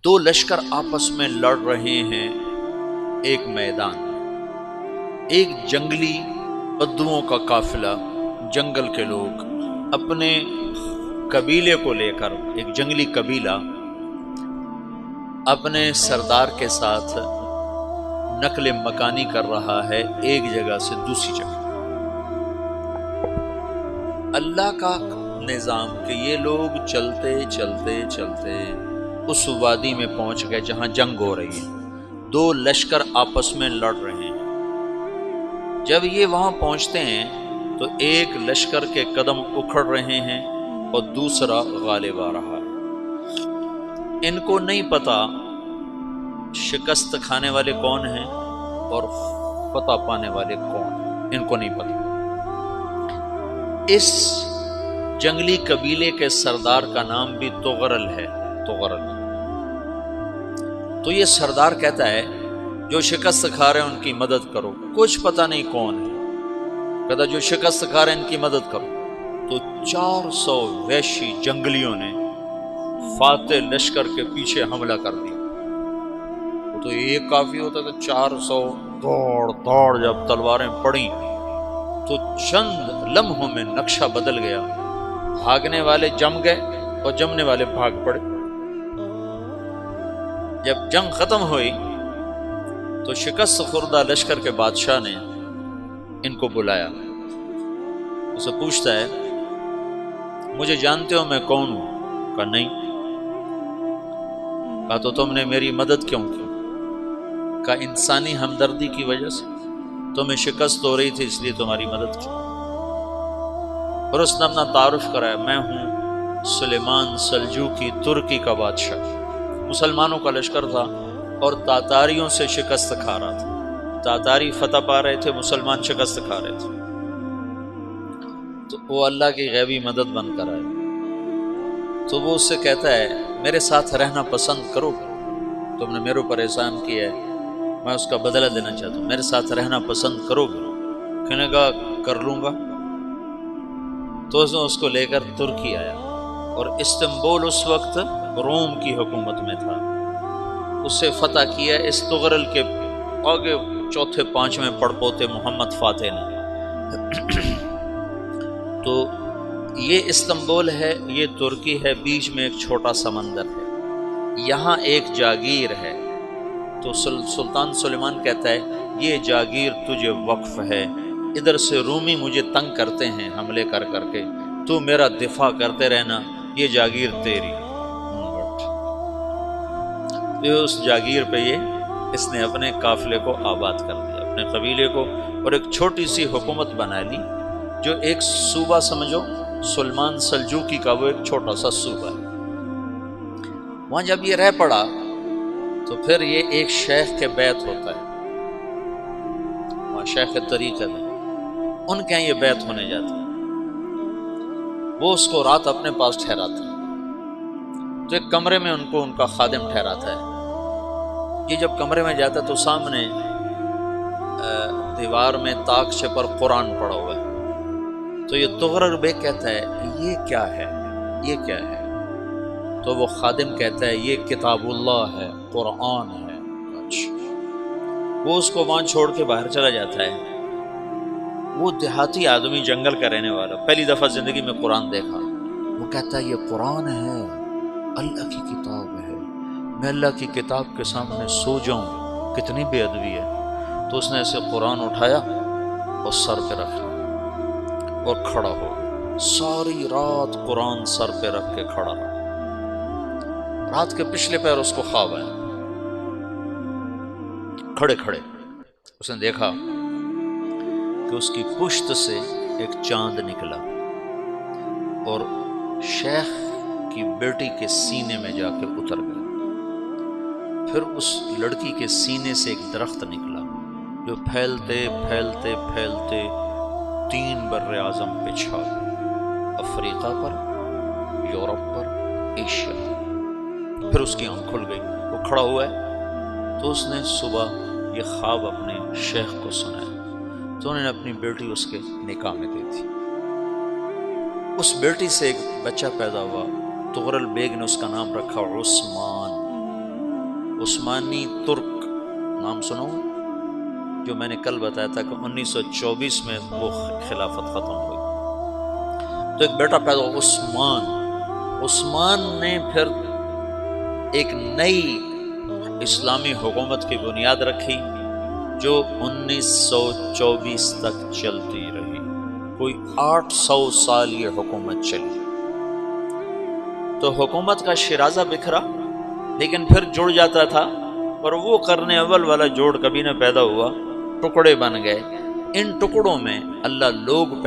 دو لشکر آپس میں لڑ رہے ہیں ایک میدان میں۔ ایک جنگلی بدوؤں کا قافلہ، جنگل کے لوگ اپنے قبیلے کو لے کر، ایک جنگلی قبیلہ اپنے سردار کے ساتھ نقل مکانی کر رہا ہے ایک جگہ سے دوسری جگہ۔ اللہ کا نظام کہ یہ لوگ چلتے چلتے چلتے اس وادی میں پہنچ گئے جہاں جنگ ہو رہی ہے، دو لشکر آپس میں لڑ رہے ہیں۔ جب یہ وہاں پہنچتے ہیں تو ایک لشکر کے قدم اکھڑ رہے ہیں اور دوسرا غالب آ رہا ہے۔ ان کو نہیں پتا شکست کھانے والے کون ہیں اور فتح پانے والے کون ہیں، ان کو نہیں پتا۔ اس جنگلی قبیلے کے سردار کا نام بھی تغرل ہے، تغرل۔ تو یہ سردار کہتا ہے جو شکست کھا رہے ہیں ان کی مدد کرو، کچھ پتہ نہیں کون ہے، کہتا جو شکست کھا رہے ہیں ان کی مدد کرو۔ تو 400 وحشی جنگلیوں نے فاتح لشکر کے پیچھے حملہ کر دیا۔ تو ایک کافی ہوتا تھا، 400 دوڑ دوڑ جب تلواریں پڑیں تو چند لمحوں میں نقشہ بدل گیا، بھاگنے والے جم گئے اور جمنے والے بھاگ پڑے۔ جب جنگ ختم ہوئی تو شکست خوردہ لشکر کے بادشاہ نے ان کو بلایا، اسے پوچھتا ہے مجھے جانتے ہو میں کون ہوں؟ کہا نہیں۔ کہا تو تم نے میری مدد کیوں کی؟ کہا انسانی ہمدردی کی وجہ سے، تمہیں شکست ہو رہی تھی اس لیے تمہاری مدد کی۔ اور اس نے اپنا تعارف کرایا، میں ہوں سلیمان سلجوقی، ترکی کا بادشاہ۔ مسلمانوں کا لشکر تھا اور تاتاریوں سے شکست کھا رہا تھا، تاتاری فتح پا رہے تھے، مسلمان شکست کھا رہے تھے۔ تو وہ اللہ کی غیبی مدد بن کر آئے۔ تو وہ اس سے کہتا ہے میرے ساتھ رہنا پسند کرو گے؟ تم نے میرے اوپر احسان کیا ہے، میں اس کا بدلہ دینا چاہتا ہوں، میرے ساتھ رہنا پسند کرو گے؟ کہنے کا کر لوں گا۔ تو اس کو لے کر ترکی آیا، اور استنبول اس وقت روم کی حکومت میں تھا۔ اسے فتح کیا اس تغرل کے آگے چوتھے پانچویں پڑپوتے محمد فاتح نے۔ تو یہ استنبول ہے، یہ ترکی ہے، بیچ میں ایک چھوٹا سمندر ہے، یہاں ایک جاگیر ہے۔ تو سلطان سلیمان کہتا ہے یہ جاگیر تجھے وقف ہے، ادھر سے رومی مجھے تنگ کرتے ہیں حملے کر کر کے، تو میرا دفاع کرتے رہنا، یہ جاگیر تیری۔ اس جاگیر پہ اس نے اپنے قافلے کو آباد کر دیا، اپنے قبیلے کو، اور ایک چھوٹی سی حکومت بنا لی، جو ایک صوبہ سمجھو سلیمان سلجوقی کا، وہ ایک چھوٹا سا صوبہ ہے۔ وہاں جب یہ رہ پڑا تو پھر یہ ایک شیخ کے بیت ہوتا ہے، وہاں شیخ طریقت ہے، ان کے یہ بیت ہونے جاتا ہے۔ وہ اس کو رات اپنے پاس ٹھہراتا ہے، تو ایک کمرے میں ان کو ان کا خادم ٹھہراتا ہے۔ یہ جب کمرے میں جاتا ہے تو سامنے دیوار میں طاقچے پر قرآن پڑا ہوا ہے۔ تو یہ تغرل بیگ کہتا ہے یہ کیا ہے، یہ کیا ہے؟ تو وہ خادم کہتا ہے یہ کتاب اللہ ہے، قرآن ہے۔ اچھا۔ وہ اس کو وہاں چھوڑ کے باہر چلا جاتا ہے۔ وہ دیہاتی آدمی، جنگل کا رہنے والا، پہلی دفعہ زندگی میں قرآن دیکھا، وہ کہتا ہے یہ قرآن ہے، اللہ کی کتاب ہے، میں اللہ کی کتاب کے سامنے سو جاؤں، کتنی بے ادبی ہے۔ تو اس نے ایسے قرآن اٹھایا اور سر پہ رکھا اور کھڑا ہو، ساری رات قرآن سر پہ رکھ کے کھڑا رہا۔ رات کے پچھلے پہر اس کو خواب آیا، کھڑے کھڑے اس نے دیکھا کہ اس کی پشت سے ایک چاند نکلا اور شیخ کی بیٹی کے سینے میں جا کے اتر گیا۔ پھر اس لڑکی کے سینے سے ایک درخت نکلا جو پھیلتے پھیلتے پھیلتے 3 بر اعظم پہ چھا گیا، افریقہ پر، یورپ پر، ایشیا۔ پھر اس کی آنکھ کھل گئی، وہ کھڑا ہوا ہے۔ تو اس نے صبح یہ خواب اپنے شیخ کو سنایا، تو انہوں نے اپنی بیٹی اس کے نکاح میں دی تھی۔ اس بیٹی سے ایک بچہ پیدا ہوا، تغرل بیگ نے اس کا نام رکھا عثمان۔ عثمانی ترک نام سنو، جو میں نے کل بتایا تھا کہ 1924 میں وہ خلافت ختم ہوئی، تو ایک بیٹا پیدا ہوا عثمان۔ عثمان نے پھر ایک نئی اسلامی حکومت کی بنیاد رکھی جو 1924 تک چلتی رہی، کوئی 800 سال یہ حکومت چلی۔ تو حکومت کا شیرازہ بکھرا لیکن پھر جڑ جاتا تھا، اور وہ قرن اول والا جوڑ کبھی نہ پیدا ہوا، ٹکڑے بن گئے۔ ان ٹکڑوں میں اللہ لوگ پیدا